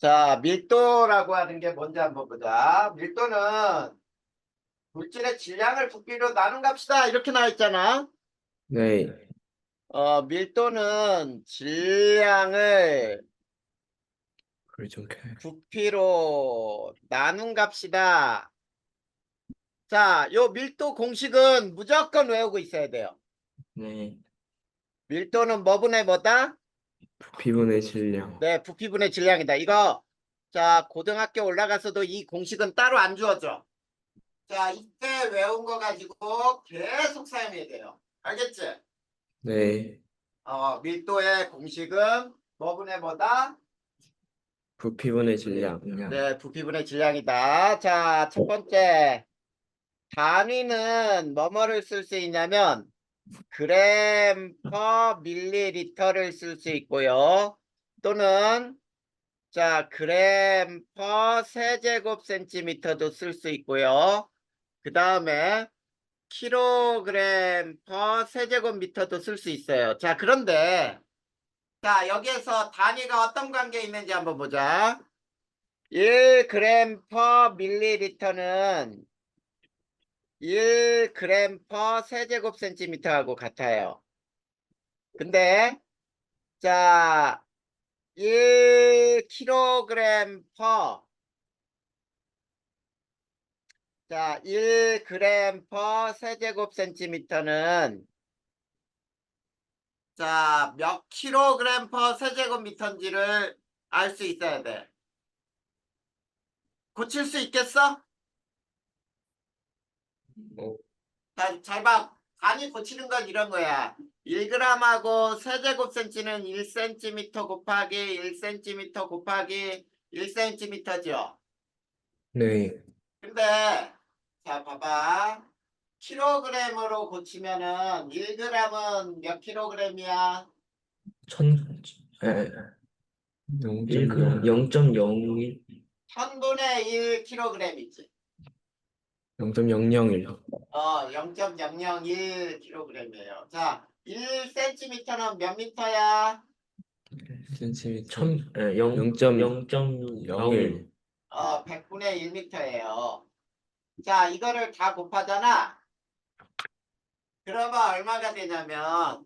자, 밀도라고 하는 게 뭔지 한번 보자. 밀도는 물질의 질량을 부피로 나눈 값이다. 이렇게 나와 있잖아. 네, 밀도는 질량을 불 좀 켜요. 부피로 나눈 값이다. 자, 요 밀도 공식은 무조건 외우고 있어야 돼요. 네, 밀도는 뭐분의 뭐다? 부피분의 질량. 네, 부피분의 질량이다. 이거, 자, 고등학교 올라가서도 이 공식은 따로 안 주어져. 자, 이때 외운 거 가지고 계속 사용해야 돼요. 알겠지? 네, 밀도의 공식은 뭐분의 뭐다? 부피분의 질량. 네, 부피분의 질량이다. 자, 첫 번째. 단위는 뭐뭐를 쓸 수 있냐면, 그램 퍼 밀리리터를 쓸 수 있고요. 또는, 자, 그램 퍼 세제곱 센티미터도 쓸 수 있고요. 그 다음에, 킬로그램 퍼 세제곱미터도 쓸 수 있어요. 자, 그런데 자, 여기에서 단위가 어떤 관계에 있는지 한번 보자. 1g 퍼 밀리리터는 1g 퍼 세제곱 센티미터하고 같아요. 근데 자, 1kg 퍼 자, 1g 퍼 세제곱 센티미터는 자, 몇 킬로그램 퍼 세제곱미터인지를 알 수 있어야 돼. 고칠 수 있겠어? 어, 잘 봐. 단위 고치는 건 이런 거야. 1g하고 세제곱 센치는 1cm 곱하기 1cm 곱하기 1cm죠. 네, 근데 자 봐봐. 킬로그램으로 고치면은 1g은 몇 킬로그램이야? 천, 에, 0.01, 1000분의 1 킬로그램이지. 0.001, 0.001 킬로그램이에요. 자, 1cm는 몇 미터야? 센티미터, 0.01. 100분의 1미터예요. 자, 이거를 다 곱하잖아. 그러면 얼마가 되냐면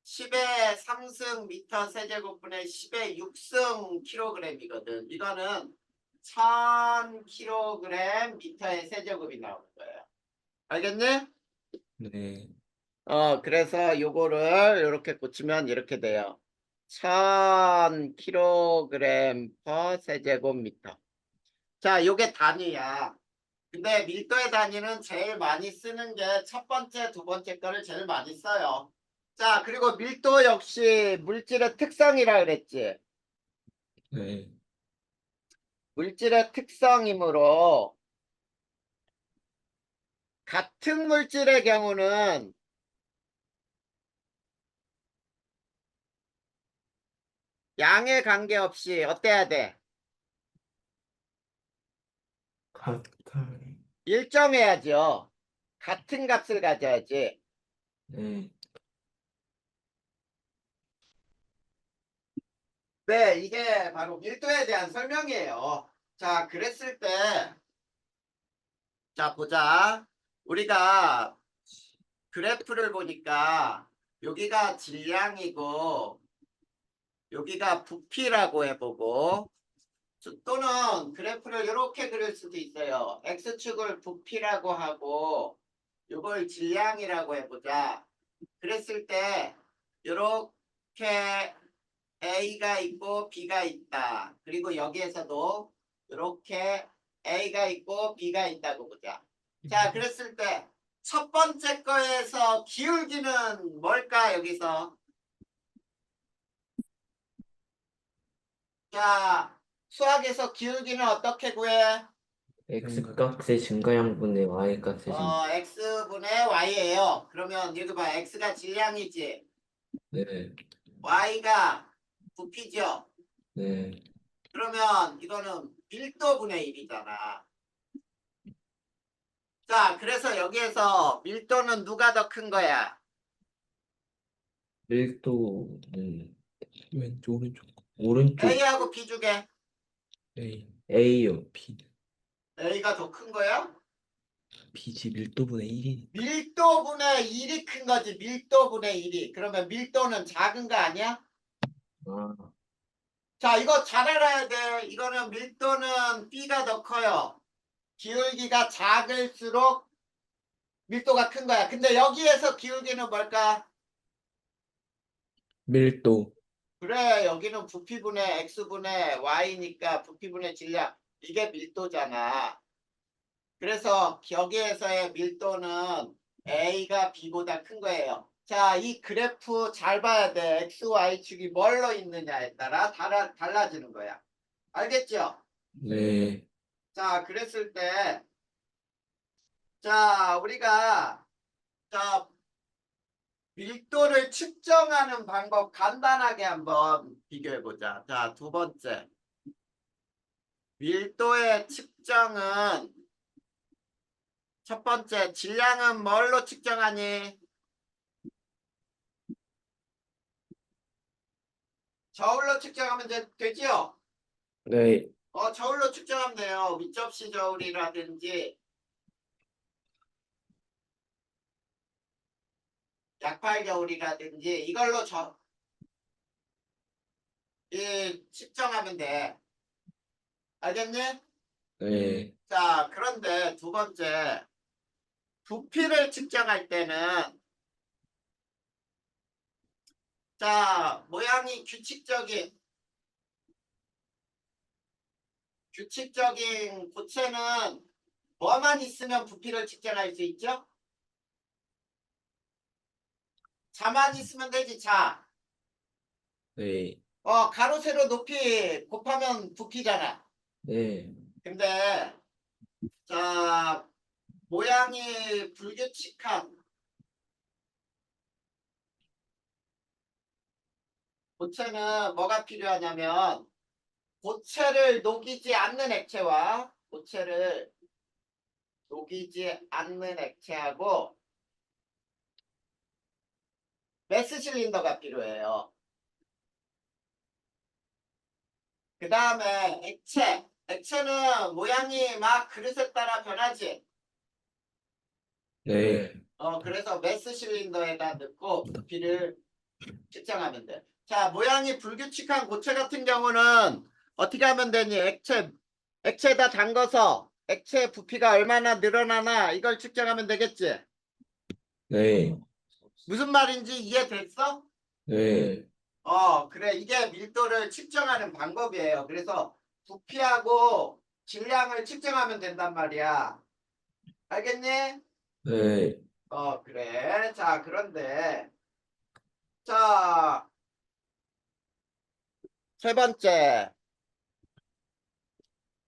10의 3승 미터 세제곱분의 10의 6승 킬로그램이거든. 이거는 1000kg 미터의 세제곱이 나오는 거예요. 알겠니? 네, 그래서 요거를 이렇게 고치면 이렇게 돼요. 1000kg per 세제곱미터. 자, 요게 단위야. 근데 밀도의 단위는 제일 많이 쓰는 게 첫 번째, 두 번째 거를 제일 많이 써요. 자, 그리고 밀도 역시 물질의 특성이라 그랬지. 네, 물질의 특성이므로 같은 물질의 경우는 양에 관계없이 어때야 돼? 같은, 일정해야죠. 같은 값을 가져야지. 네, 네, 이게 바로 밀도에 대한 설명이에요. 자, 그랬을 때, 자, 보자. 우리가 그래프를 보니까 여기가 질량이고 여기가 부피라고 해보고 또는 그래프를 이렇게 그릴 수도 있어요. X축을 부피라고 하고 이걸 질량이라고 해보자. 그랬을 때 이렇게 A가 있고 B가 있다. 그리고 여기에서도 이렇게 A가 있고 B가 있다고 보자. 자, 그랬을 때 첫 번째 거에서 기울기는 뭘까, 여기서? 자, 수학에서 기울기는 어떻게 구해? X값의 증가량분의 Y값의 X분의 Y예요. 그러면 여기 봐. X가 질량이지. 네, Y가 부피죠. 네, 그러면 이거는 밀도분의 1이잖아. 자, 그래서 여기에서 밀도는 누가 더 큰 거야? 밀도는 왼쪽, 오른쪽. 오른쪽. A하고 B 중에 A, A요. B, A가 더 큰 거야? B지 밀도분의 1이. 밀도분의 1이 큰 거지. 밀도분의 1이. 그러면 밀도는 작은 거 아니야? 아, 자, 이거 잘 알아야 돼. 이거는 밀도는 B가 더 커요. 기울기가 작을수록 밀도가 큰 거야. 근데 여기에서 기울기는 뭘까? 밀도. 그래, 여기는 부피분의 x분의 y니까 부피분의 질량. 이게 밀도잖아. 그래서 여기에서의 밀도는 A가 B보다 큰 거예요. 자, 이 그래프 잘 봐야 돼. X, Y축이 뭘로 있느냐에 따라 달라지는 거야. 알겠죠? 네. 자, 그랬을 때, 자, 우리가, 자, 밀도를 측정하는 방법 간단하게 한번 비교해 보자. 자, 두 번째. 밀도의 측정은 첫 번째, 질량은 뭘로 측정하니? 저울로 측정하면 되지요? 네. 저울로 측정하면 돼요. 밑접시 저울이라든지 약팔 저울이라든지 이걸로 측정하면 돼. 알겠니? 네. 자, 그런데 두 번째, 부피를 측정할 때는 자, 모양이 규칙적인 고체는 뭐만 있으면 부피를 측정할 수 있죠? 자만 있으면 되지, 자. 네. 가로, 세로, 높이 곱하면 부피잖아. 네. 근데, 자, 모양이 불규칙한 고체는 뭐가 필요하냐면, 고체를 녹이지 않는 액체와 고체를 녹이지 않는 액체하고 메스 실린더가 필요해요. 그 다음에 액체는 모양이 막 그릇에 따라 변하지. 네. 그래서 메스 실린더에다 넣고 부피를 측정하면 돼. 자, 모양이 불규칙한 고체 같은 경우는 어떻게 하면 되니? 액체에다 담궈서 액체 부피가 얼마나 늘어나나 이걸 측정하면 되겠지. 네. 무슨 말인지 이해됐어? 네. 그래. 이게 밀도를 측정하는 방법이에요. 그래서 부피하고 질량을 측정하면 된단 말이야. 알겠니? 네. 그래. 자, 그런데 자, 세 번째.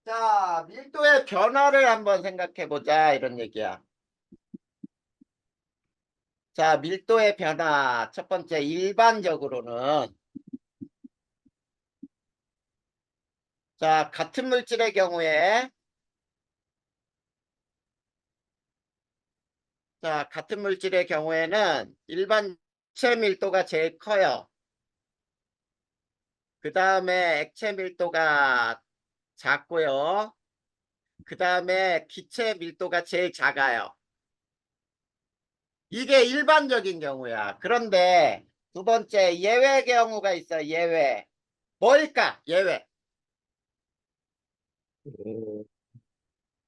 자, 밀도의 변화를 한번 생각해 보자. 이런 얘기야. 자, 밀도의 변화. 첫 번째, 일반적으로는 자, 같은 물질의 경우에 자, 같은 물질의 경우에는 일반 액체 밀도가 제일 커요. 그 다음에 액체 밀도가 작고요. 그 다음에 기체 밀도가 제일 작아요. 이게 일반적인 경우야. 그런데 두 번째 예외 경우가 있어. 예외. 뭘까? 예외.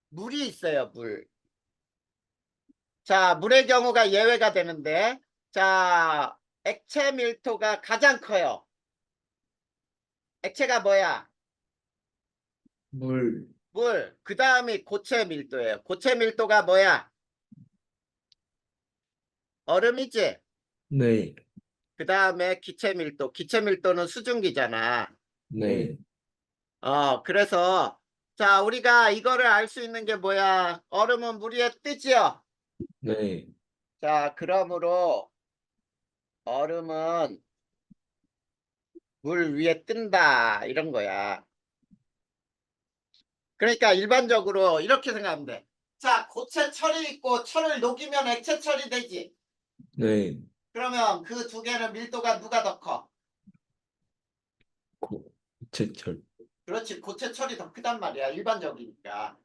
물이 있어요. 물. 자, 물의 경우가 예외가 되는데 자, 액체 밀도가 가장 커요. 액체가 뭐야? 물. 물. 그 다음이 고체 밀도예요. 고체 밀도가 뭐야? 얼음이지? 네. 그 다음에 기체 밀도. 기체 밀도는 수증기잖아. 네. 그래서 자, 우리가 이거를 알 수 있는 게 뭐야? 얼음은 물 위에 뜨지요? 네. 자, 그러므로 얼음은 물 위에 뜬다. 이런 거야. 그러니까 일반적으로 이렇게 생각하면 돼. 자, 고체 철이 있고 철을 녹이면 액체 철이 되지. 네. 그러면 그 두 개는 밀도가 누가 더 커? 고체철. 그렇지. 고체철이 더 크단 말이야. 일반적이니까.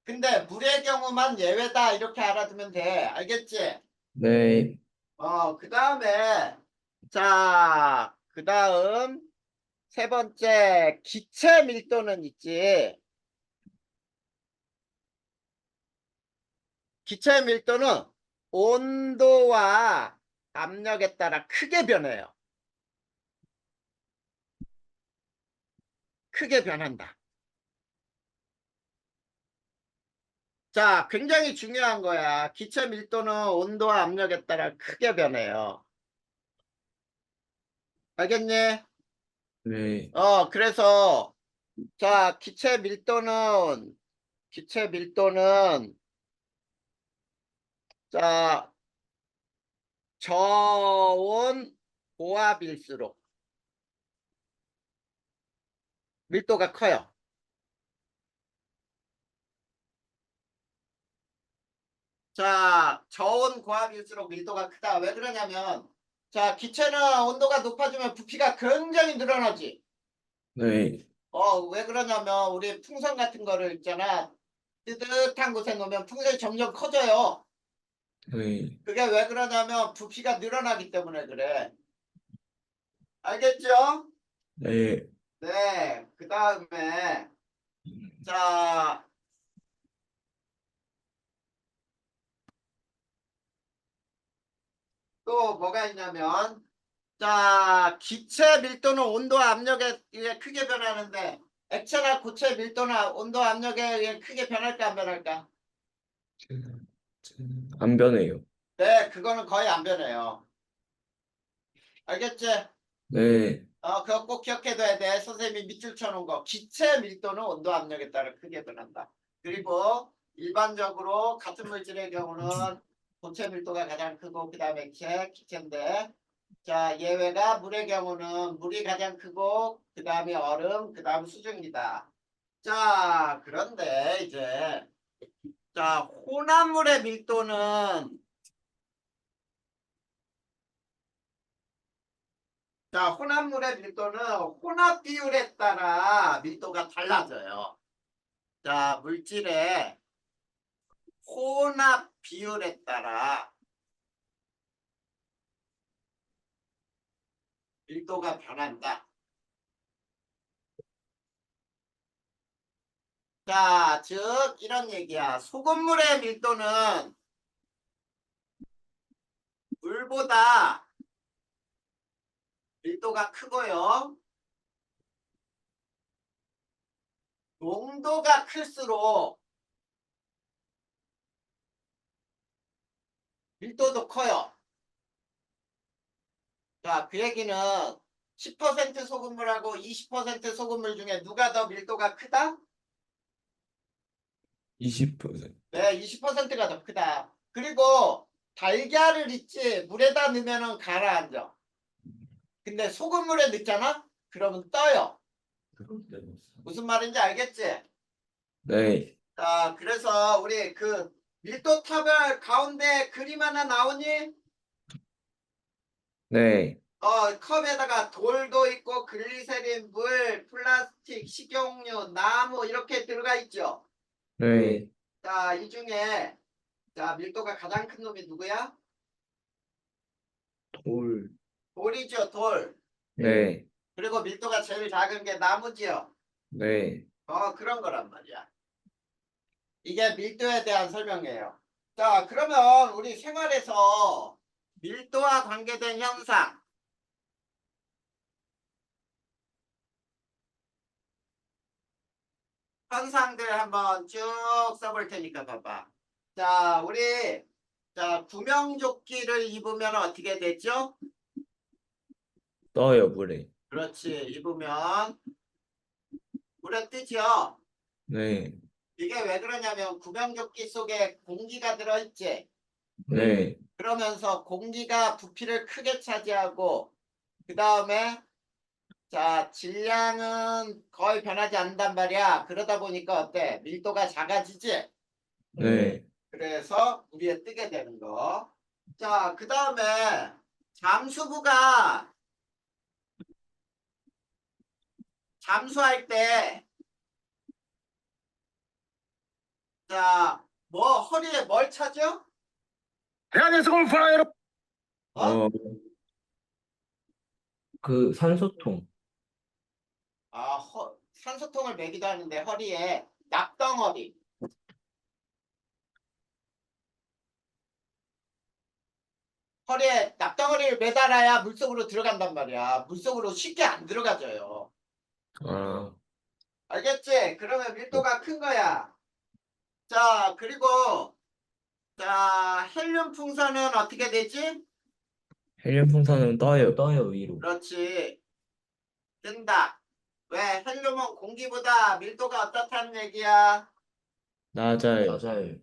근데 물의 경우만 예외다 이렇게 알아두면 돼. 알겠지? 네. 그 다음에 자, 그 다음 세 번째 기체 밀도는 있지. 기체 밀도는 온도와 압력에 따라 크게 변해요. 크게 변한다. 자, 굉장히 중요한 거야. 기체 밀도는 온도와 압력에 따라 크게 변해요. 알겠니? 네. 그래서 자, 기체 밀도는 자, 저온 고압일수록 밀도가 커요. 자, 저온 고압일수록 밀도가 크다. 왜 그러냐면 자, 기체는 온도가 높아지면 부피가 굉장히 늘어나지. 네. 왜 그러냐면 우리 풍선 같은 거를 있잖아. 뜨뜻한 곳에 놓으면 풍선이 점점 커져요. 네. 그게 왜 그러냐면 부피가 늘어나기 때문에 그래. 알겠죠? 네. 네. 그 다음에 자, 또 뭐가 있냐면 자, 기체 밀도는 온도와 압력에 의해 크게 변하는데 액체나 고체 밀도나 온도 압력에 의해 크게 변할까 안 변할까? 안 변해요. 네, 그거는 거의 안 변해요. 알겠지? 네. 그거 꼭 기억해둬야 돼. 선생님이 밑줄 쳐놓은 거. 기체 밀도는 온도 압력에 따라 크게 변한다. 그리고 일반적으로 같은 물질의 경우는 고체 밀도가 가장 크고 그 다음에 기체인데 자, 예외가 물의 경우는 물이 가장 크고 그 다음에 얼음, 그 다음 수증기다. 자, 그런데 이제 자, 혼합물의 밀도는 자, 혼합물의 밀도는 혼합 비율에 따라 밀도가 달라져요. 자, 물질의 혼합 비율에 따라 밀도가 변한다. 자, 즉 이런 얘기야. 소금물의 밀도는 물보다 밀도가 크고요. 농도가 클수록 밀도도 커요. 자, 그 얘기는 10% 소금물하고 20% 소금물 중에 누가 더 밀도가 크다? 20%. 네, 20%가 더 크다. 그리고 달걀을 있지 물에다 넣으면 가라앉아. 근데 소금물에 넣잖아? 그러면 떠요. 무슨 말인지 알겠지? 네. 자, 그래서 우리 그 밀도 탑을 가운데 그림 하나 나오니? 네. 컵에다가 돌도 있고 글리세린, 물, 플라스틱, 식용유, 나무 이렇게 들어가 있죠. 네. 자, 이 중에 자, 밀도가 가장 큰 놈이 누구야? 돌. 돌이죠, 돌. 네. 그리고 밀도가 제일 작은 게 나무지요. 네. 그런 거란 말이야. 이게 밀도에 대한 설명이에요. 자, 그러면 우리 생활에서 밀도와 관계된 현상들 한번 쭉 써볼 테니까 봐봐. 자, 우리 자, 구명조끼를 입으면 어떻게 되죠? 떠요, 물에. 그렇지. 입으면 물에 뜨죠. 네. 이게 왜 그러냐면 구명조끼 속에 공기가 들어있지. 네. 그러면서 공기가 부피를 크게 차지하고 그 다음에 자, 질량은 거의 변하지 않는단 말이야. 그러다 보니까 어때? 밀도가 작아지지? 네. 그래서 물에 뜨게 되는 거. 자, 그 다음에 잠수부가 잠수할 때, 자, 뭐, 허리에 뭘 차죠? 대한민국을 보아요. 어? 어, 그 산소통. 아, 산소통을 매기도 하는데 허리에 낙덩어리. 허리에 낙덩어리를 매달아야 물속으로 들어간단 말이야. 물속으로 쉽게 안 들어가져요. 아, 알겠지? 그러면 밀도가 큰 거야. 자, 그리고 자, 헬륨 풍선은 어떻게 되지? 헬륨 풍선은 떠요. 떠요 위로. 그렇지. 뜬다. 왜? 헬륨은 공기보다 밀도가 어떻다는 얘기야? 낮아요. 맞아요.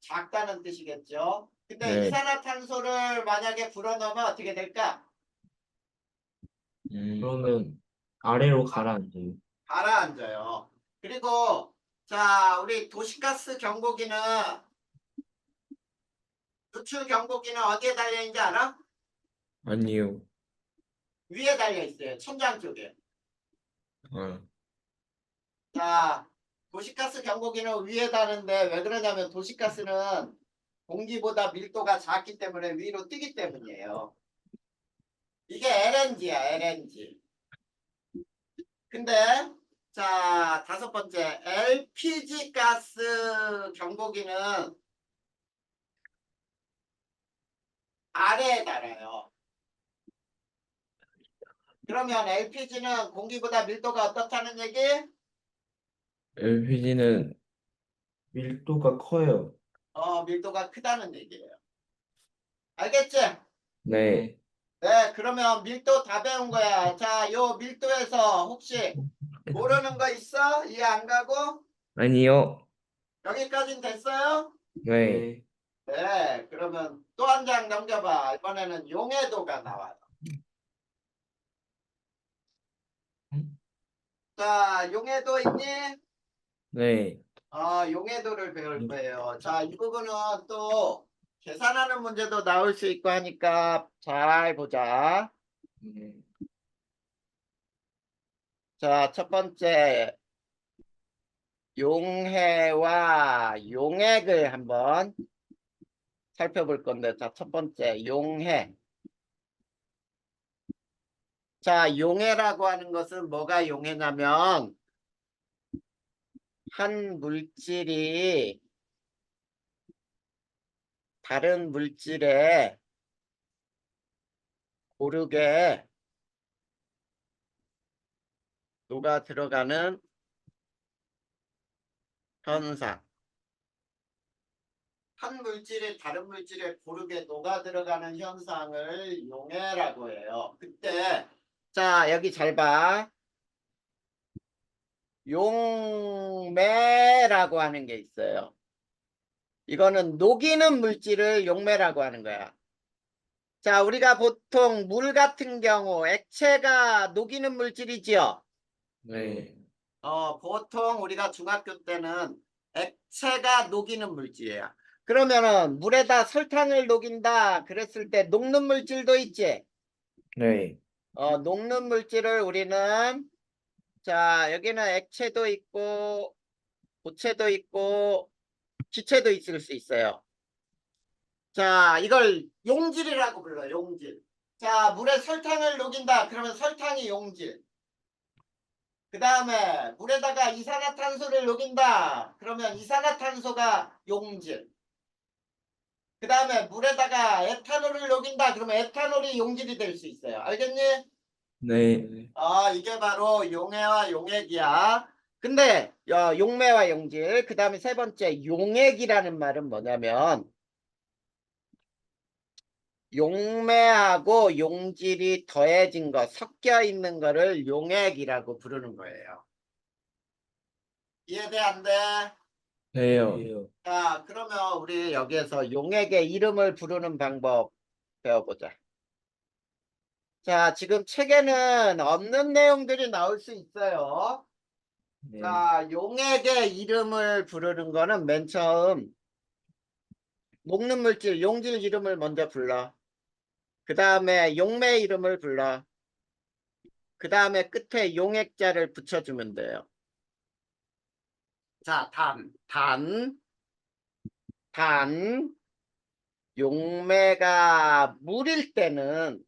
작다는 뜻이겠죠. 근데 네. 이산화탄소를 만약에 불어넣으면 어떻게 될까? 그러면 아래로 가라앉아요. 가라앉아요. 그리고 자, 우리 도시가스 경보기는 누출 경보기는 어디에 달려 있는지 알아? 아니요. 위에 달려 있어요. 천장 쪽에. 아, 자, 도시가스 경보기는 위에 다는데 왜 그러냐면 도시가스는 공기보다 밀도가 작기 때문에 위로 뜨기 때문이에요. 이게 LNG야, LNG. 근데 자, 다섯 번째 LPG 가스 경보기는 아래에 달아요. 그러면 LPG는 공기보다 밀도가 어떻다는 얘기? LPG는 밀도가 커요. 밀도가 크다는 얘기예요. 알겠지? 네. 네, 그러면 밀도 다 배운 거야. 자, 요 밀도에서 혹시 모르는 거 있어? 이해 안 가고? 아니요. 여기까지는 됐어요? 네. 네, 그러면 또 한 장 넘겨봐. 이번에는 용해도가 나와요. 자, 용해도 있니? 네. 용해도를 배울 거예요. 자, 이 부분은 또 계산하는 문제도 나올 수 있고 하니까 잘 보자. 자, 첫 번째 용해와 용액을 한번 살펴볼 건데, 자, 첫 번째 용해. 자, 용해라고 하는 것은 뭐가 용해냐면 한 물질이 다른 물질에 고르게 녹아 들어가는 현상. 한 물질이 다른 물질에 고르게 녹아 들어가는 현상을 용해라고 해요. 그때 자, 여기 잘 봐. 용매라고 하는 게 있어요. 이거는 녹이는 물질을 용매라고 하는 거야. 자, 우리가 보통 물 같은 경우 액체가 녹이는 물질이지요. 네. 보통 우리가 중학교 때는 액체가 녹이는 물질이야. 그러면은 물에다 설탕을 녹인다 그랬을 때 녹는 물질도 있지. 네. 녹는 물질을 우리는 자, 여기는 액체도 있고 고체도 있고 기체도 있을 수 있어요. 자, 이걸 용질이라고 불러요. 용질. 자, 물에 설탕을 녹인다 그러면 설탕이 용질. 그 다음에 물에다가 이산화탄소를 녹인다 그러면 이산화탄소가 용질. 그 다음에 물에다가 에탄올을 녹인다 그러면 에탄올이 용질이 될 수 있어요. 알겠니? 네. 이게 바로 용해와 용액이야. 근데 용매와 용질, 그 다음에 세 번째 용액이라는 말은 뭐냐면 용매하고 용질이 더해진 거, 섞여 있는 거를 용액이라고 부르는 거예요. 이해돼 안 돼? 돼요. 자, 그러면 우리 여기에서 용액의 이름을 부르는 방법 배워보자. 자, 지금 책에는 없는 내용들이 나올 수 있어요. 네. 자, 용액의 이름을 부르는 거는 맨 처음 녹는 물질, 용질 이름을 먼저 불러. 그 다음에 용매 이름을 불러. 그 다음에 끝에 용액자를 붙여주면 돼요. 자, 단, 용매가 물일 때는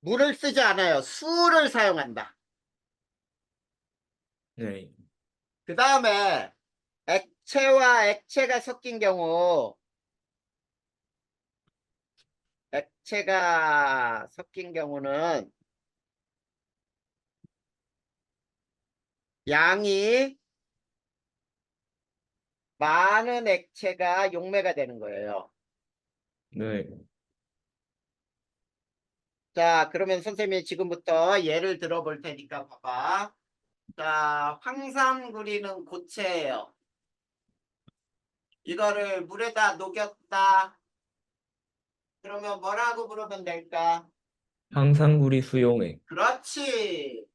물을 쓰지 않아요. 수를 사용한다. 네. 그 다음에 액체와 액체가 섞인 경우 는 양이 많은 액체가 용매가 되는 거예요. 네. 자, 그러면 선생님이 지금부터 예를 들어 볼 테니까 봐봐. 자, 황산구리는 고체예요. 이거를 물에다 녹였다. 그러면 뭐라고 부르면 될까? 황산구리 수용액. 그렇지.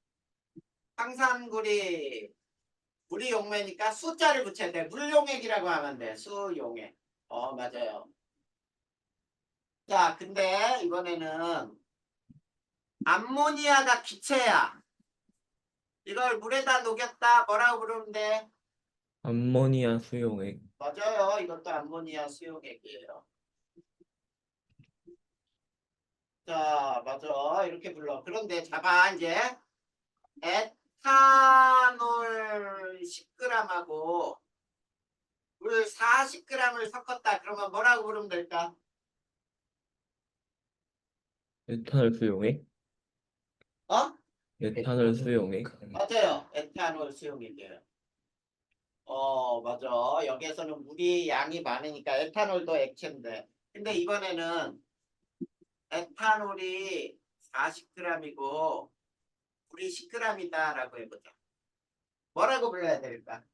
황산구리 물이 용매니까 수자를 붙여야 돼. 물용액이라고 하면 돼. 수용액. 맞아요. 자, 근데 이번에는 암모니아가 기체야. 이걸 물에다 녹였다. 뭐라고 부르면 돼? 암모니아 수용액. 맞아요. 이것도 암모니아 수용액이에요. 자, 맞아. 이렇게 불러. 그런데 잠깐 이제 에탄올 10g하고 물 40g을 섞었다. 그러면 뭐라고 부르면 될까? 에탄올 수용액. 어? 에탄올 수용액. 맞아요. 에탄올 수용액이에요. 맞아. 여기에서는 물이 양이 많으니까 에탄올도 액체인데. 근데 이번에는 에탄올이 40g이고 물이 10g이다라고 해보자. 뭐라고 불러야 될까?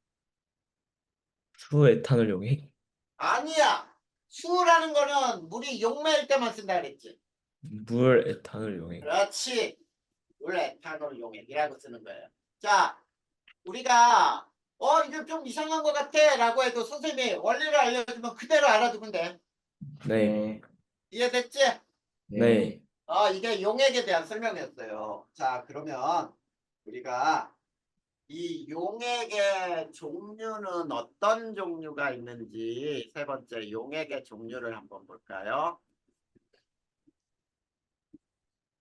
수에탄올 용액. 아니야. 수라는 거는 물이 용매일 때만 쓴다 그랬지. 물 에탄올 용액. 그렇지. 물 에탄올 용액이라고 쓰는 거예요. 자, 우리가 이거 좀 이상한 것 같아 라고 해도 선생님이 원리를 알려주면 그대로 알아두면 돼. 네. 이해됐지? 네. 이게 용액에 대한 설명이었어요. 자, 그러면 우리가 이 용액의 종류는 어떤 종류가 있는지 세 번째 용액의 종류를 한번 볼까요?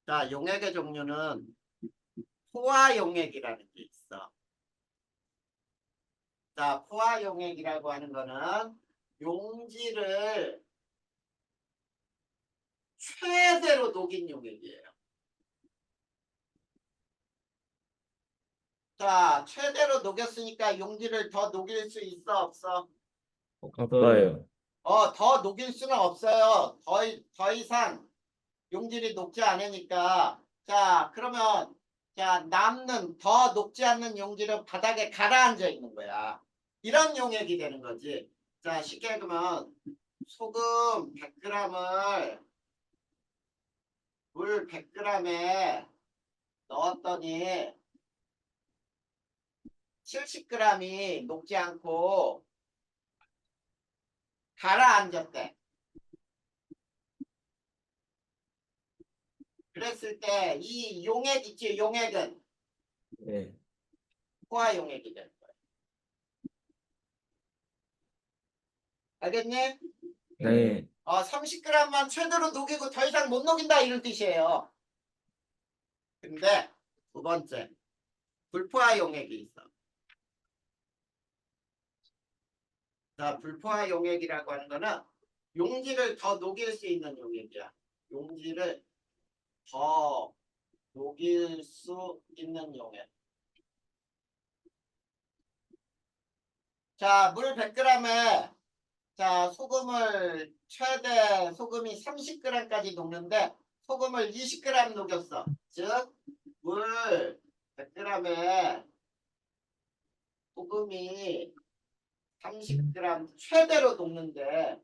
자, 용액의 종류는 포화용액이라는 게 있어. 자, 포화용액이라고 하는 거는 용지를 최대로 녹인 용액이에요. 자, 최대로 녹였으니까 용지를 더 녹일 수 있어, 없어? 없어요. 더 녹일 수는 없어요. 더 이상 용질이 녹지 않으니까. 자, 그러면 자, 남는 더 녹지 않는 용질은 바닥에 가라앉아 있는 거야. 이런 용액이 되는 거지. 자, 쉽게 그러면 소금 100g을 물 100g에 넣었더니 70g이 녹지 않고 가라앉았대. 그랬을 때 이 용액 있지, 용액은 네. 포화용액이 되는 거야. 알겠니? 네. 30g만 최대로 녹이고 더 이상 못 녹인다 이런 뜻이에요. 근데 두 번째 불포화 용액이 있어. 자, 불포화 용액이라고 하는 거는 용지를 더 녹일 수 있는 용액이야. 용지를 더 녹일 수 있는 용액. 자, 물 100g에 자, 소금을 최대 소금이 30g까지 녹는데 소금을 20g 녹였어. 즉, 물 100g에 소금이 30g 최대로 녹는데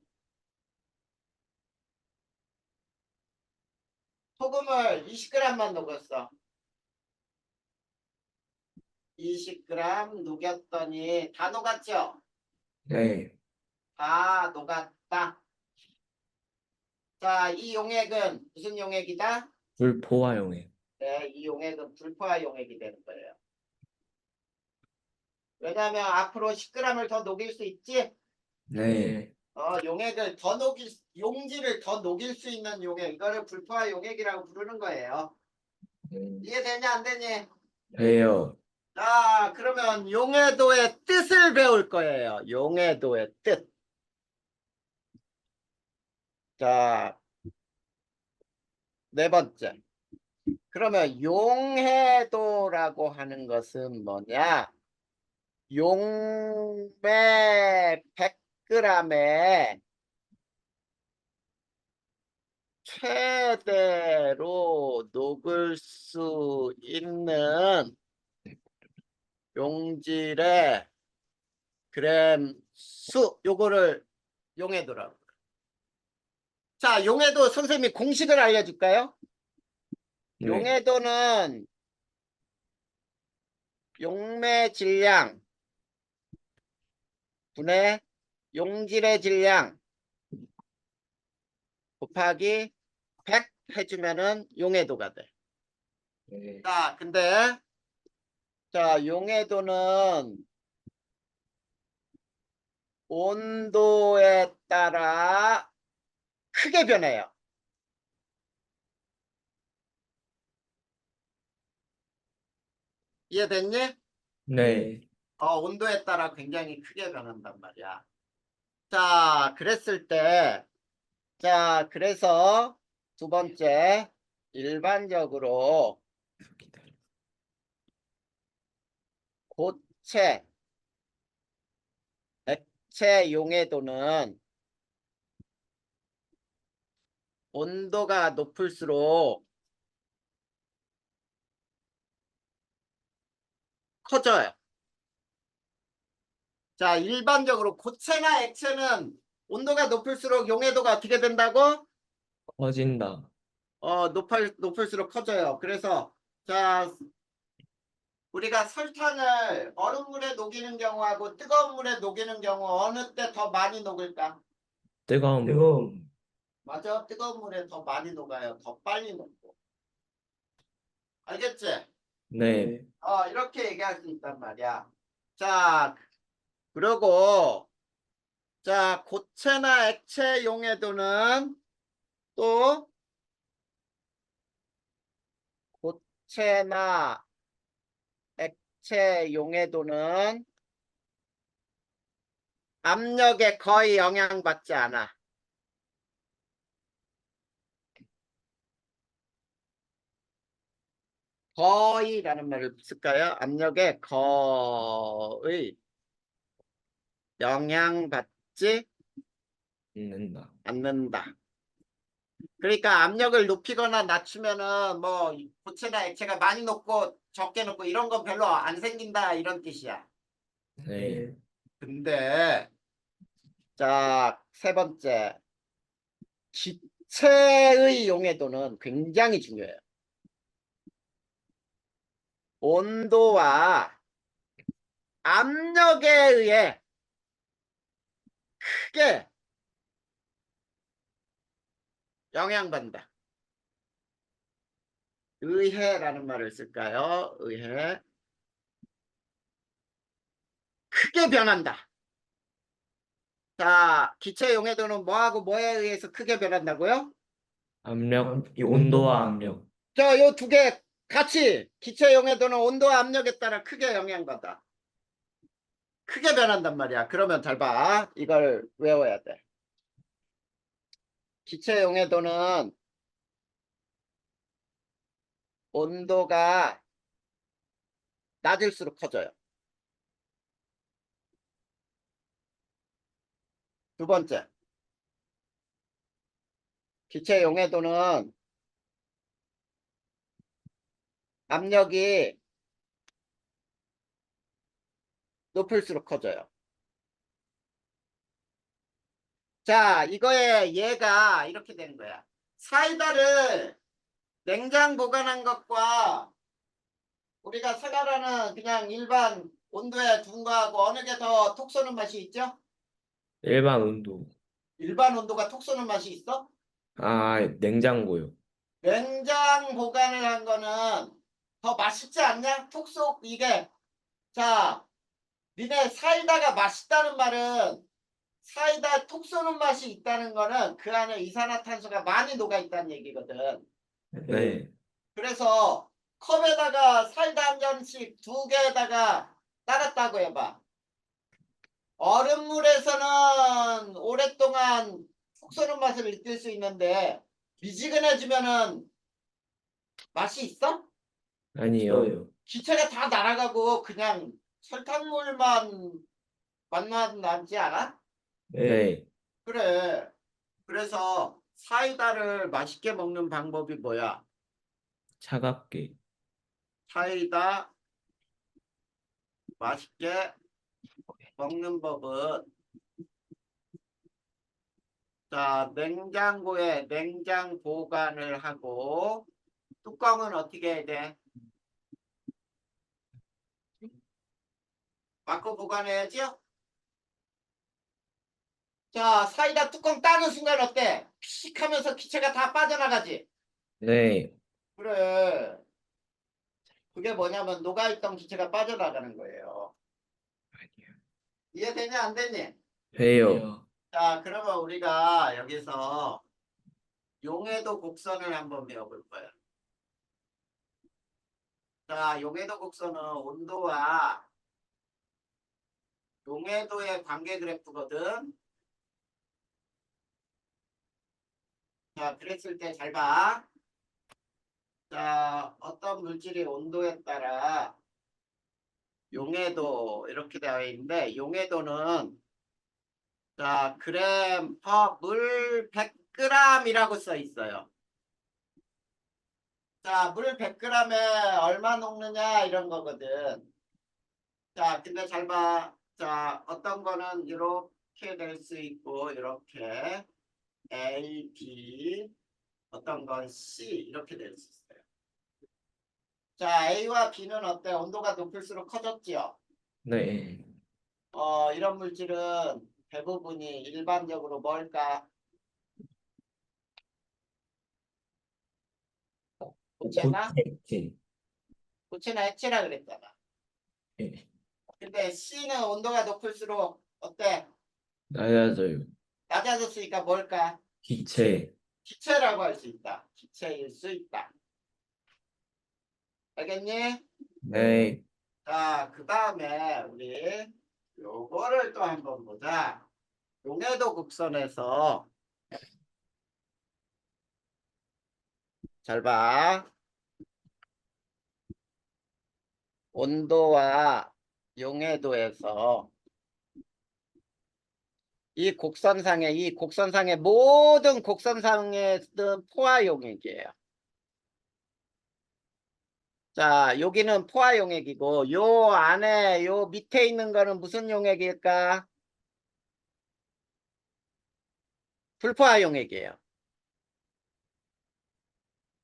소금을 20g만 녹였어. 20g 녹였더니 다 녹았죠? 네. 다 녹았다. 자, 이 용액은 무슨 용액이다? 불포화 용액. 네, 이 용액은 불포화 용액이 되는 거예요. 왜냐하면 앞으로 10g을 더 녹일 수 있지? 네. 용액을 용지를 더 녹일 수 있는 용액, 이거를 불포화 용액이라고 부르는 거예요. 이해되냐, 안 되니? 돼요. 자, 그러면 용해도의 뜻을 배울 거예요. 용해도의 뜻. 자, 네 번째. 그러면 용해도라고 하는 것은 뭐냐? 용매 100g에 최대로 녹을 수 있는 용질의 그램 수, 요거를 용해도라고. 자, 용해도 선생님이 공식을 알려줄까요? 네. 용해도는 용매 질량 분의 용질의 질량 곱하기 100 해주면은 용해도가 돼. 네. 자, 근데 자, 용해도는 온도에 따라 크게 변해요. 이해됐니? 네. 온도에 따라 굉장히 크게 변한단 말이야. 자, 그랬을 때, 자, 그래서 두 번째, 일반적으로 고체, 액체 용해도는 온도가 높을수록 커져요. 자, 일반적으로 고체나 액체는 온도가 높을수록 용해도가 어떻게 된다고? 커진다. 높을수록 커져요. 그래서, 자, 우리가 설탕을 얼음물에 녹이는 경우하고 뜨거운 물에 녹이는 경우 어느 때 더 많이 녹을까? 뜨거운 물. 뜨거운. 맞아. 뜨거운 물에 더 많이 녹아요. 더 빨리 녹고. 알겠지? 네. 이렇게 얘기할 수 있단 말이야. 자, 그리고 자, 고체나 액체 용해도는 또 고체나 액체 용해도는 압력에 거의 영향받지 않아. 거의라는 말을 쓸까요? 압력에 거의 영향받지 있는다. 않는다. 그러니까 압력을 높이거나 낮추면은 뭐 고체나 액체가 많이 녹고 적게 녹고 이런 건 별로 안 생긴다 이런 뜻이야. 네. 근데 자, 세 번째. 기체의 용해도는 굉장히 중요해요. 온도와 압력에 의해 크게 영향받는다. 의해라는 말을 쓸까요? 의해. 크게 변한다. 자, 기체 용해도는 뭐하고 뭐에 의해서 크게 변한다고요? 압력, 이 온도와 압력. 자, 요 두 개 같이 기체 용해도는 온도와 압력에 따라 크게 영향받아. 크게 변한단 말이야. 그러면 잘 봐. 이걸 외워야 돼. 기체 용해도는 온도가 낮을수록 커져요. 두 번째. 기체 용해도는 압력이 높을수록 커져요. 자, 이거의 예가 이렇게 되는 거야. 사이다를 냉장 보관한 것과 우리가 생활하는 그냥 일반 온도에 둔 거하고 어느 게 더 톡 쏘는 맛이 있죠? 일반 온도. 일반 온도가 톡 쏘는 맛이 있어? 아, 냉장고요. 냉장 보관을 한 거는 더 맛있지 않냐? 톡 쏘 이게. 자, 니네 사이다가 맛있다는 말은 사이다 톡 쏘는 맛이 있다는 거는 그 안에 이산화탄소가 많이 녹아 있다는 얘기거든. 네. 그래서 컵에다가 사이다 한 잔씩 2개에다가 따랐다고 해봐. 얼음물에서는 오랫동안 톡 쏘는 맛을 느낄 수 있는데 미지근해지면은 맛이 있어? 아니요. 있어요. 기체가 다 날아가고 그냥 설탕물만 맛만 남지 않아? 네. 그래. 그래서 사이다를 맛있게 먹는 방법이 뭐야? 차갑게. 사이다 맛있게 먹는 법은 자, 냉장고에 냉장 보관을 하고 뚜껑은 어떻게 해야 돼? 막고 보관해야지요? 자, 사이다 뚜껑 따는 순간 어때? 피식 하면서 기체가 다 빠져나가지? 네. 그래. 그게 뭐냐면 녹아있던 기체가 빠져나가는 거예요. 이해되냐 안 되니? 회요. 자, 그러면 우리가 여기서 용해도 곡선을 한번 배워볼 거야. 자, 용해도 곡선은 온도와 용해도의 관계 그래프거든. 자, 그랬을 때 잘 봐. 자, 어떤 물질이 온도에 따라 용해도 이렇게 되어 있는데 용해도는 자, 그램 퍼 물 100g이라고 써 있어요. 자, 물 100g에 얼마 녹느냐 이런 거거든. 자, 근데 잘 봐. 자, 어떤 거는 이렇게 될 수 있고 이렇게 A, B, 어떤 건 C 이렇게 될 수 있어요. 자, A와 B는 어때? 온도가 높을수록 커졌지요. 네. 이런 물질은 대부분이 일반적으로 뭘까? 고체나? 고체질. 고체나 액체라 그랬잖아. 예. 근데 C는 온도가 높을수록 어때? 낮아져요. 낮아졌으니까 뭘까? 기체. 기체라고 할 수 있다. 기체일 수 있다. 알겠니? 네. 자, 그 다음에 우리 요거를 또 한번 보자. 용해도 곡선에서 잘 봐. 온도와 용해도에서 이 곡선상의 모든 곡선상의 포화 용액이에요. 자, 여기는 포화 용액이고 요 안에 요 밑에 있는 거는 무슨 용액일까? 불포화 용액이에요.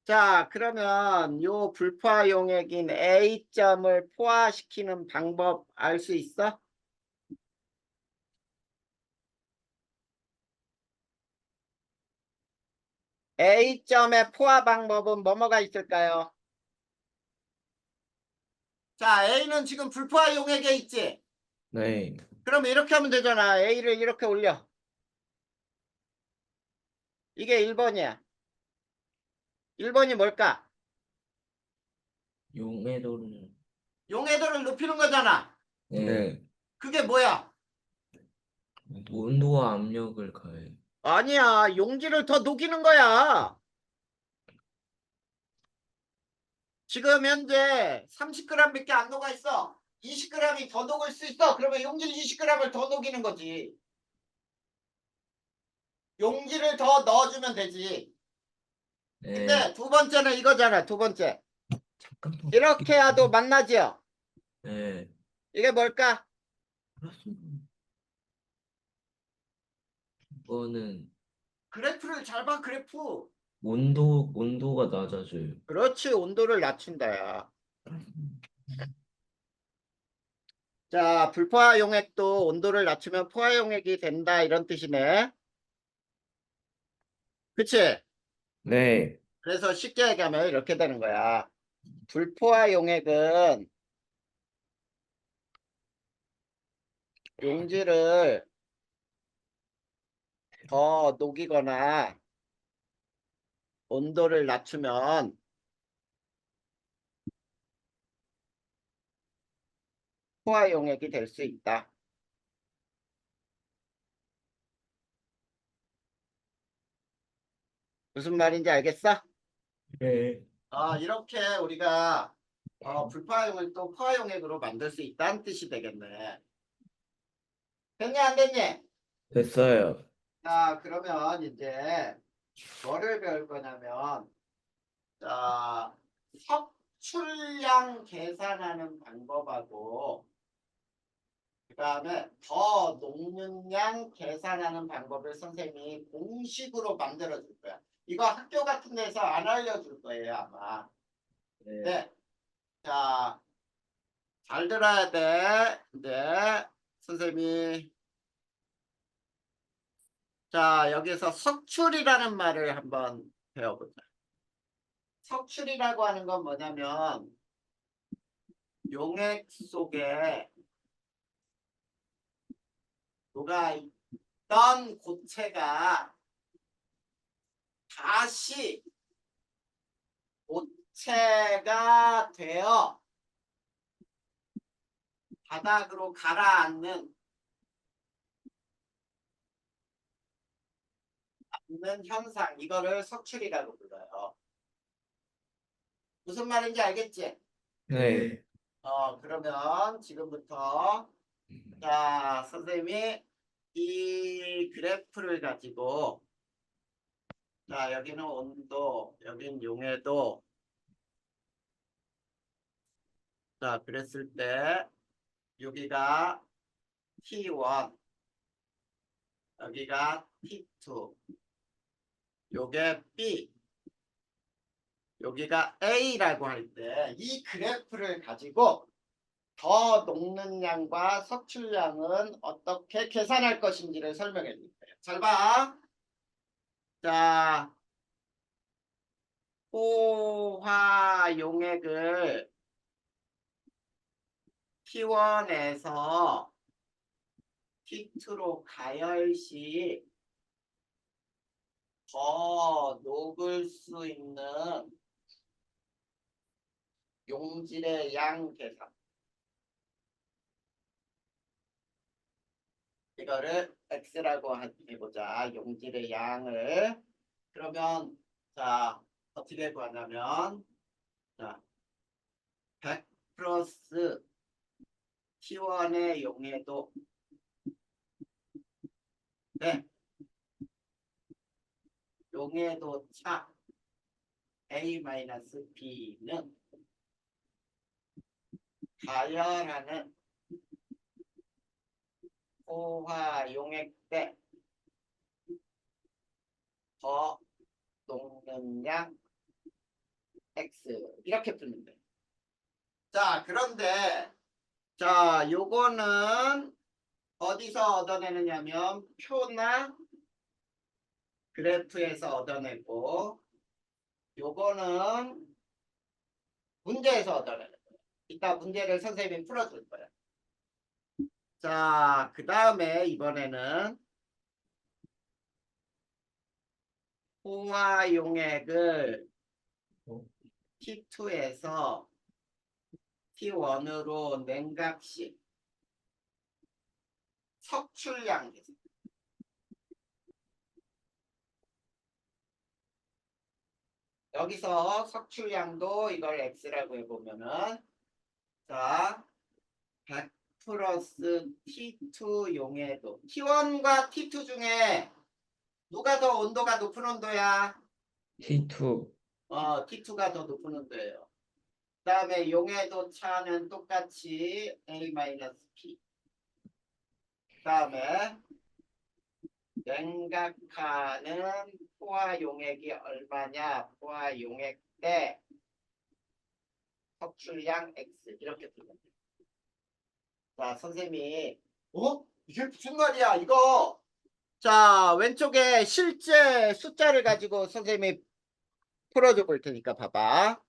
자, 그러면 요 불포화 용액인 A점을 포화시키는 방법 알 수 있어? A점의 포화 방법은 뭐뭐가 있을까요? 자, A는 지금 불포화 용액에 있지? 네. 그럼 이렇게 하면 되잖아. A를 이렇게 올려. 이게 1번이야. 1번이 뭘까? 용해도를. 용해도를 높이는 거잖아. 네. 네. 그게 뭐야? 온도와 압력을 가해요. 아니야. 용기를 더 녹이는 거야. 지금 현재 30g밖에 안 녹아 있어. 20g이 더 녹을 수 있어. 그러면 용기 20g을 더 녹이는 거지. 용기를 더 넣어주면 되지. 네. 근데 두 번째는 이거잖아. 두 번째. 잠깐만. 이렇게 해도 만나지요. 네. 이게 뭘까? 이거는 그래프를 잘 봐. 그래프. 온도가 낮아져요. 그렇지. 온도를 낮춘다야. 자, 불포화 용액도 온도를 낮추면 포화 용액이 된다. 이런 뜻이네. 그치? 네. 그래서 쉽게 얘기하면 이렇게 되는 거야. 불포화 용액은 용질을 더 녹이거나 온도를 낮추면 포화 용액이 될 수 있다. 무슨 말인지 알겠어? 네. 이렇게 우리가 불포화용을 또 포화용액으로 만들 수 있다는 뜻이 되겠네. 됐니 안 됐니? 됐어요. 자, 그러면 이제 뭐를 배울 거냐면 자, 석출량 계산하는 방법하고 그 다음에 더 녹는 양 계산하는 방법을 선생님이 공식으로 만들어 줄 거야. 이거 학교 같은 데서 안 알려줄 거예요, 아마. 네. 네. 자, 잘 들어야 돼. 네. 선생님이. 자, 여기서 석출이라는 말을 한번 배워보자. 석출이라고 하는 건 뭐냐면 용액 속에 녹아있던 고체가 다시 고체가 되어 바닥으로 가라앉는 현상, 이거를 석출이라고 불러요. 무슨 말인지 알겠지? 네. 그러면 지금부터 자, 선생님이 이 그래프를 가지고 자, 여기는 온도, 여긴 용해도. 자, 그랬을 때 여기가 T1, 여기가 T2, 요게 B, 여기가 A라고 할 때 이 그래프를 가지고 더 녹는 양과 석출량은 어떻게 계산할 것인지를 설명해 줄 거예요. 잘 봐. 자, 포화 용액을 T1에서 T2로 가열시 더 녹을 수 있는 용질의 양 계산. 이거를 X라고 해보자. 용질의 양을. 그러면 자 어떻게 구하냐면 자 100 플러스 T1의 용해도 네. 용해도 차 A-B는 가열하는 포화 용액 때 더 녹는 양 X 이렇게 풀면 돼. 자, 그런데 자, 요거는 어디서 얻어내느냐면 표나 그래프에서 얻어내고 요거는 문제에서 얻어내는 거예요. 이따 문제를 선생님이 풀어줄 거예요. 자, 그 다음에 이번에는 포화 용액을 T2에서 T1으로 냉각시 석출량 계산. 여기서 석출량도 이걸 X라고 해보면은 자 100 플러스 T2 용해도 T1과 T2 중에 누가 더 온도가 높은 온도야? T2. T2가 더 높은 온도예요. 그 다음에 용해도 차는 똑같이 A-P. 그 다음에 냉각하는 포화 용액이 얼마냐? 포화 용액 때 석출량 X 이렇게 풀면 돼요. 자, 선생님이 이게 무슨 말이야? 이거 자, 왼쪽에 실제 숫자를 가지고 선생님이 풀어줘 볼 테니까 봐봐.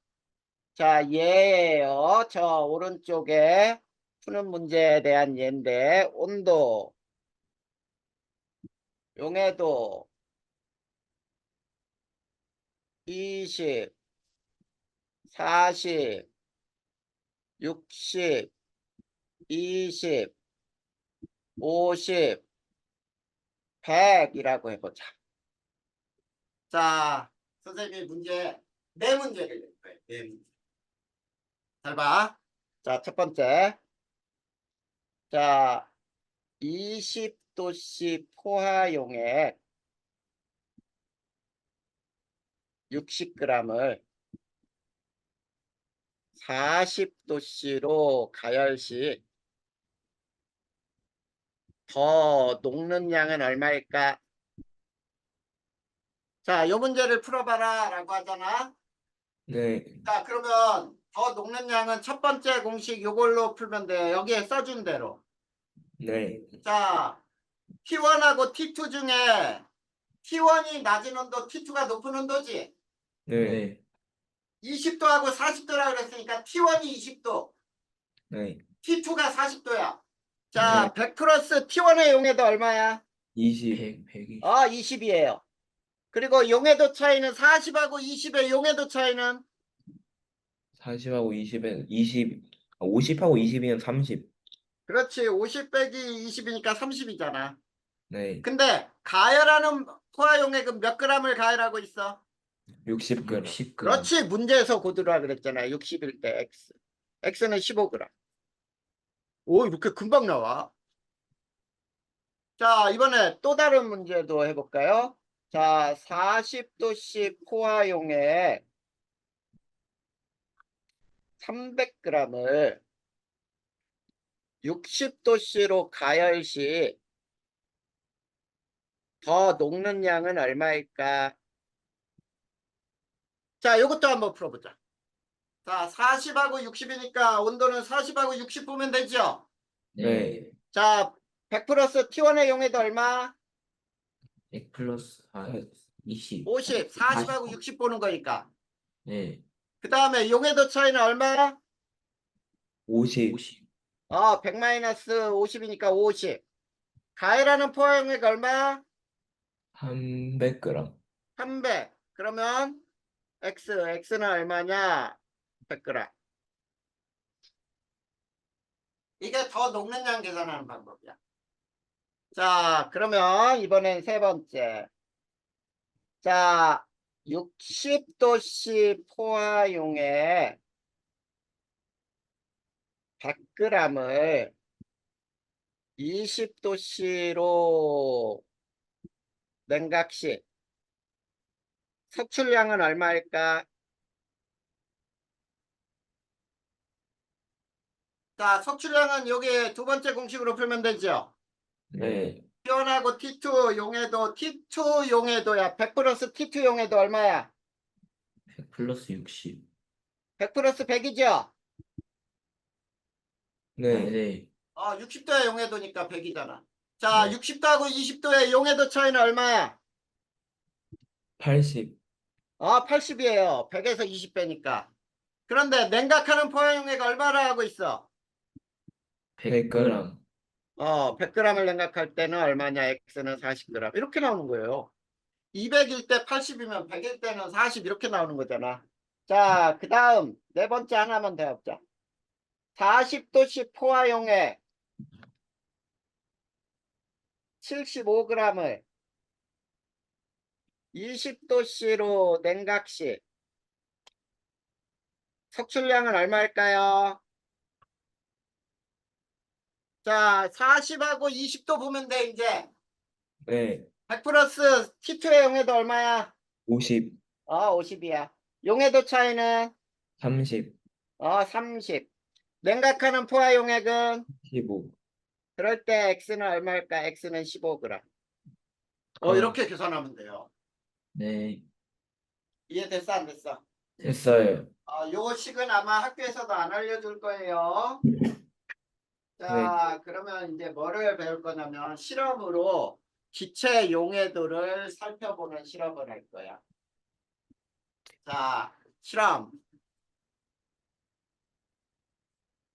자, 얘예요. 저 오른쪽에 푸는 문제에 대한 얘인데 온도, 용해도 20, 40, 60, 20, 50, 100이라고 해보자. 자, 선생님이 네 문제를 낼 거예요. 네 문제. 잘 봐. 자, 첫 번째. 자, 20도씨 포화용액 60g을 40도씨로 가열 시 더 녹는 양은 얼마일까? 자, 요 문제를 풀어봐라 라고 하잖아. 네. 자, 그러면 더 녹는 양은 첫 번째 공식 요걸로 풀면 돼요. 여기에 써준 대로. 네. 자, T1하고 T2 중에 T1이 낮은 온도, T2가 높은 온도지. 네. 20도하고 40도라 그랬으니까 T1이 20도, 네. T2가 40도야. 자, 100 플러스 T1의 용해도 얼마야? 20. 120. 20이에요. 그리고 용해도 차이는 40하고 20의 용해도 차이는 40하고 20에 50하고 20이면 30. 그렇지. 50 빼기 20이니까 30이잖아. 네. 근데 가열하는 포화용액은 몇 g을 가열하고 있어? 60g. 60g. 그렇지. 문제에서 고르라 그랬잖아. 60일 때 X. X는 15g. 오, 이렇게 금방 나와. 자, 이번에 또 다른 문제도 해볼까요? 자, 40도씨 포화용액 300g을 60도씨로 가열 시 더 녹는 양은 얼마일까? 자, 이것도 한번 풀어보자. 자, 40하고 60이니까 온도는 40하고 60 보면 되죠? 네. 자, 100 플러스 T1의 용해도 얼마? 100 플러스 20. 50. 40하고 60 보는 거니까. 네. 그 다음에 용해도 차이는 얼마? 50. 50. 100 마이너스 50이니까 50. 가열하는 포화용액 얼마? 300g. 300. 그러면 X는 얼마냐? 100g. 이게 더 녹는 양 계산하는 방법이야. 자, 그러면 이번엔 세 번째. 자, 60도씨 포화용액 100g을 20도씨로 냉각 시 섭출량은 얼마일까? 자, 섭출량은 여기 두 번째 공식으로 풀면 되죠. 네. T1하고 T2 용해도, T2 용해도야. 100 플러스 T2 용해도 얼마야? 100 플러스 60. 100 플러스 100이죠? 네. 네. 60도의 용해도니까 100이잖아. 자, 네. 60도하고 20도의 용해도 차이는 얼마야? 80. 80이에요. 100에서 20 빼니까. 그런데 냉각하는 포화용액 얼마나 하고 있어? 100g. 100g을 냉각할 때는 얼마냐? X는 40g. 이렇게 나오는 거예요. 200일 때 80이면 100일 때는 40 이렇게 나오는 거잖아. 자, 그 다음 네 번째 하나만 더 해보자. 40도씨 포화용액 75g을 20도씨로 냉각 시 섭출량은 얼마일까요? 자, 40하고 20도 보면 돼, 이제. 네. 100 플러스 T2의 용해도 얼마야? 50. 50이야. 용해도 차이는 30. 30. 냉각하는 포화 용액은 15. 그럴 때 X는 얼마일까? X는 15g. 이렇게 계산하면 돼요. 네. 이해됐어, 안 됐어? 됐어요. 요 식은 아마 학교에서도 안 알려줄 거예요. 자, 그러면 이제 뭐를 배울 거냐면 실험으로 기체 용해도를 살펴보는 실험을 할 거야. 자, 실험.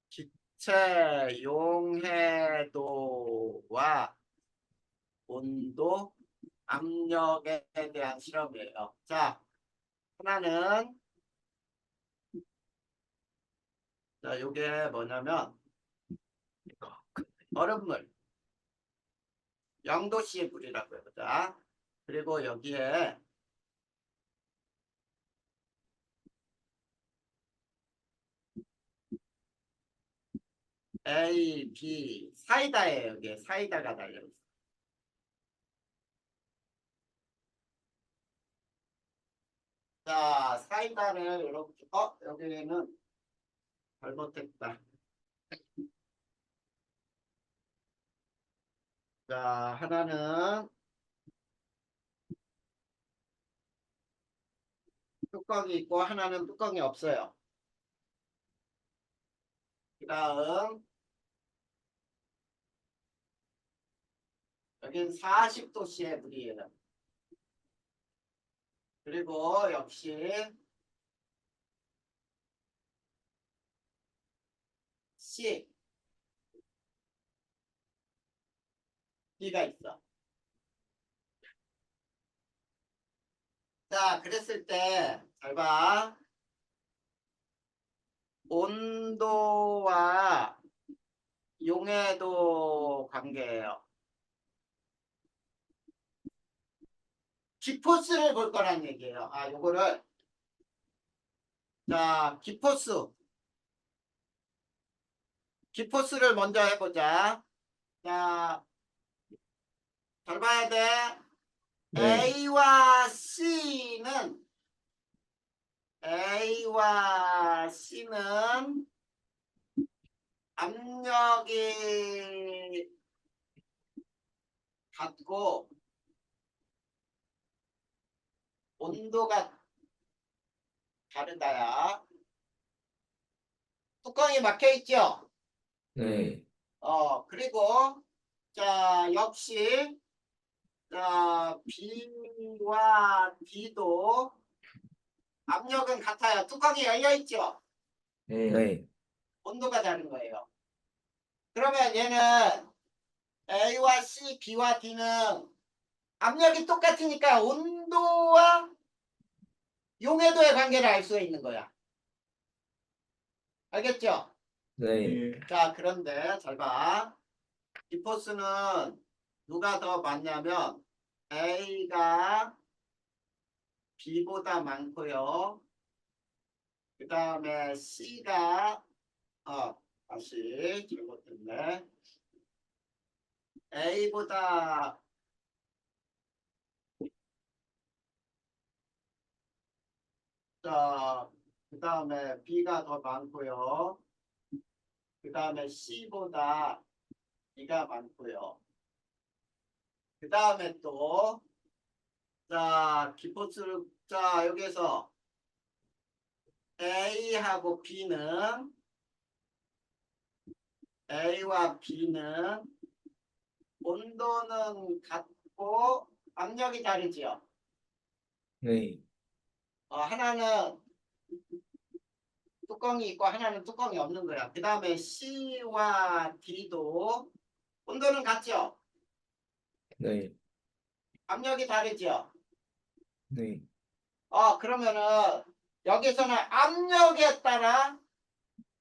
기체 용해도와 온도, 압력에 대한 실험이에요. 자, 하나는 자, 요게 뭐냐면 얼음물 0도씨의 물이라고 해보자. 그리고 여기에 A, B 사이다예요. 여기에 사이다가 달려있어. 자, 사이다를 이렇게 여기는 잘못했다. 자, 하나는 뚜껑이 있고 하나는 뚜껑이 없어요. 그 다음 여긴 40도씨의 물이에요. 그리고 역시 C, D가 있어. 자, 그랬을 때 잘 봐. 온도와 용해도 관계예요. 기포수를 볼 거란 얘기예요. 아, 요거를 자, 기포수를 먼저 해보자. 자, 잘 봐야 돼. 네. A와 C는 압력이 같고 온도가 다르다야. 뚜껑이 막혀 있죠? 네. 그리고 자, 역시 자, B와 D도 압력은 같아요. 뚜껑이 열려 있죠? 네. 네. 온도가 다른 거예요. 그러면 얘는 A와 C, B와 D는 압력이 똑같으니까 온도와 용해도의 관계를 알 수 있는 거야. 알겠죠? 네. 자, 그런데 잘 봐. 기포수는 누가 더 많냐면 A가 B보다 많고요. 그 다음에 C가 다시 잘못했네. A보다 그 다음에 B가 더 많고요. 그 다음에 C보다 B가 많고요. 그 다음에 또 기포수를 여기에서 A와 B는 온도는 같고 압력이 다르지요. 네. 하나는 뚜껑이 있고 하나는 뚜껑이 없는 거야. 그 다음에 C와 D도 온도는 같죠. 네. 압력이 다르죠. 네. 그러면은 여기서는 압력에 따라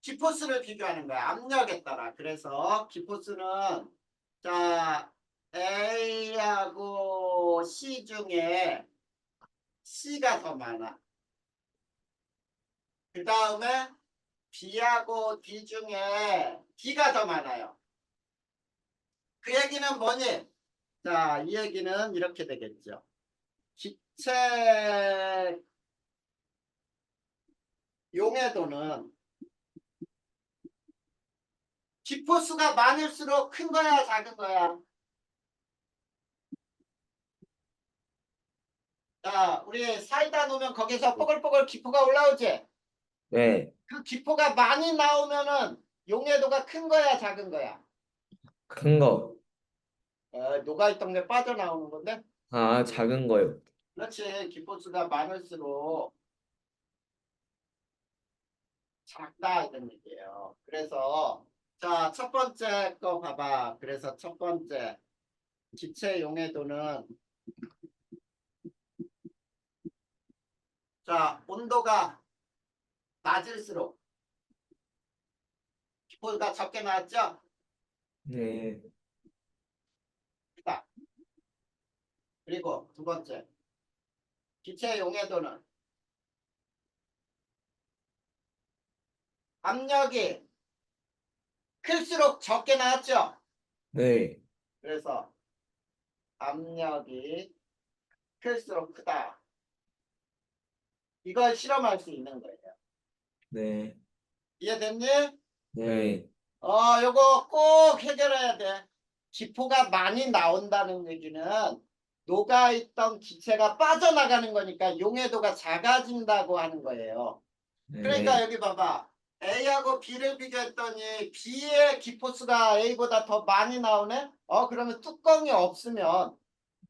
기포수를 비교하는 거야. 압력에 따라. 그래서 기포수는 자, A하고 C 중에 C가 더 많아. 그 다음에 B하고 D 중에 D가 더 많아요. 그 얘기는 뭐니? 자, 이 얘기는 이렇게 되겠죠. 기체 용해도는 기포수가 많을수록 큰 거야, 작은 거야? 자, 우리 사이다 놓으면 거기서 뽀글뽀글 기포가 올라오지? 네. 그 기포가 많이 나오면은 용해도가 큰 거야, 작은 거야? 큰 거. 녹아있던 게 빠져나오는 건데? 아, 작은 거요. 그렇지. 기포수가 많을수록 작다 이런 얘기예요. 그래서 자, 첫 번째 거 봐봐. 그래서 첫 번째 기체 용해도는 자, 온도가 낮을수록 기포가 적게 나왔죠? 네. 크다. 그리고 두 번째 기체 용해도는 압력이 클수록 적게 나왔죠? 네. 그래서 압력이 클수록 크다. 이걸 실험할 수 있는 거예요. 네. 이해됐니? 네. 요거 꼭 해결해야 돼. 기포가 많이 나온다는 얘기는 녹아있던 기체가 빠져나가는 거니까 용해도가 작아진다고 하는 거예요. 그러니까 네. 여기 봐봐. A하고 B를 비교했더니 B의 기포수가 A보다 더 많이 나오네? 그러면 뚜껑이 없으면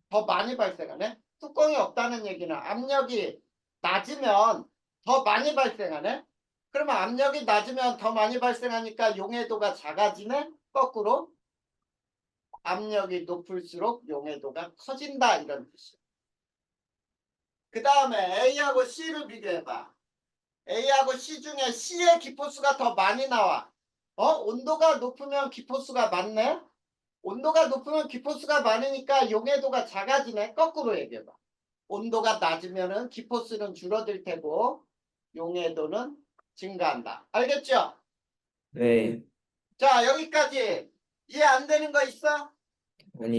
더 많이 발생하네? 뚜껑이 없다는 얘기는 압력이 낮으면 더 많이 발생하네? 그러면 압력이 낮으면 더 많이 발생하니까 용해도가 작아지네? 거꾸로 압력이 높을수록 용해도가 커진다 이런 뜻이야. 그 다음에 A하고 C를 비교해봐. A하고 C 중에 C의 기포수가 더 많이 나와. 온도가 높으면 기포수가 많네? 온도가 높으면 기포수가 많으니까 용해도가 작아지네? 거꾸로 얘기해봐. 온도가 낮으면 기포수는 줄어들 테고 용해도는 증가한다. 알겠죠? 네. 자, 여기까지 이해 안 되는 거 있어?